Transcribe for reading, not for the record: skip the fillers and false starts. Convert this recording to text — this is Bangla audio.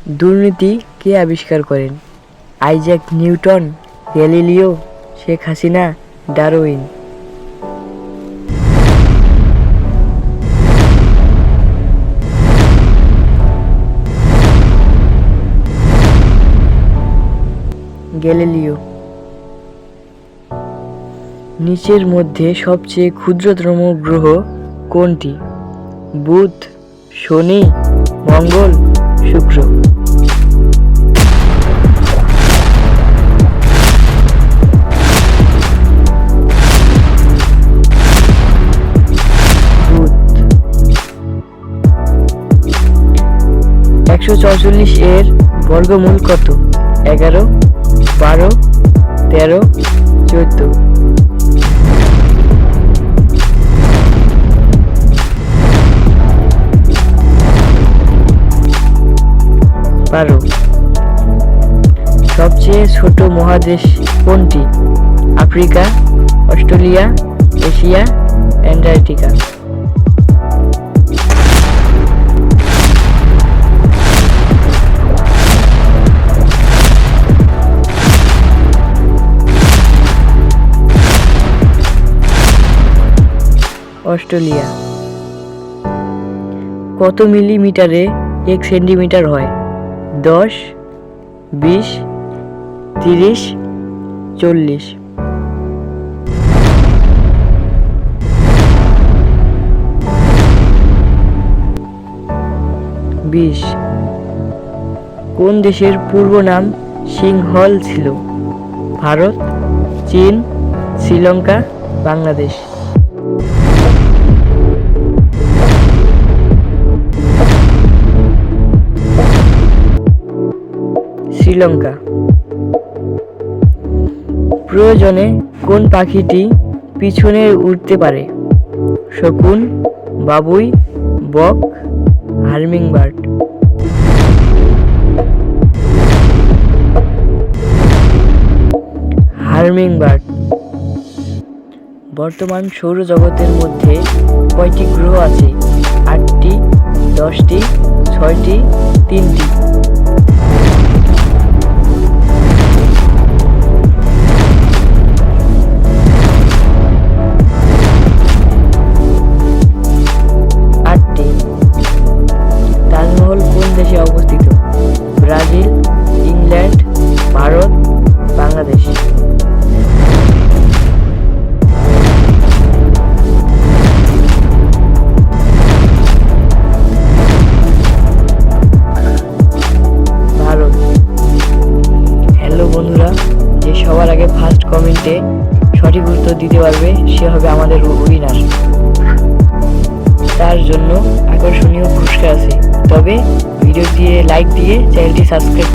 দুর্নীতি কে আবিষ্কার করেন? Isaac Newton, Galileo, Sheikh Hasina, Darwin? Galileo. নিচের মধ্যে সবচেয়ে ক্ষুদ্রতম গ্রহ কোনটি? বুধ, শনি, মঙ্গল, শুক্র? বুধ। 144 এর বর্গমূল কত? 11, 12, 13, 14? 12। সবচেয়ে ছোট মহাদেশ কোনটি? Africa, Australia, Asia, Antarctica? Australia. কত মিলিমিটারে 1 সেন্টিমিটার হয়? 10, 20, 30, 40? 20। কোন দেশের পূর্ব নাম সিংহল ছিল? ভারত, চীন, শ্রীলঙ্কা, বাংলাদেশ? শ্রীলঙ্কা। প্রয়োজনে কোন পাখিটি পিছনে উড়তে পারে? শকুন, বাবুই, বক, হামিংবার্ড? হামিংবার্ড। বর্তমান সৌরজগতের মধ্যে কয়টি গ্রহ আছে? 8টি, 10টি, 6টি, 3টি? 8টি। তাজমহল কোন দেশে অবস্থিত? Brazil, England, Bharat, Bangladesh? Bharat. Hello বন্ধুরা, যে সবার আগে ফার্স্ট কমেন্টে সঠিক উত্তর দিতে পারবে সে হবে আমাদের উইনার। তার জন্য আকর্ষণীয় পুরস্কার আছে, তবে ভিডিও দিয়ে লাইক দিয়ে চ্যানেলটি সাবস্ক্রাইব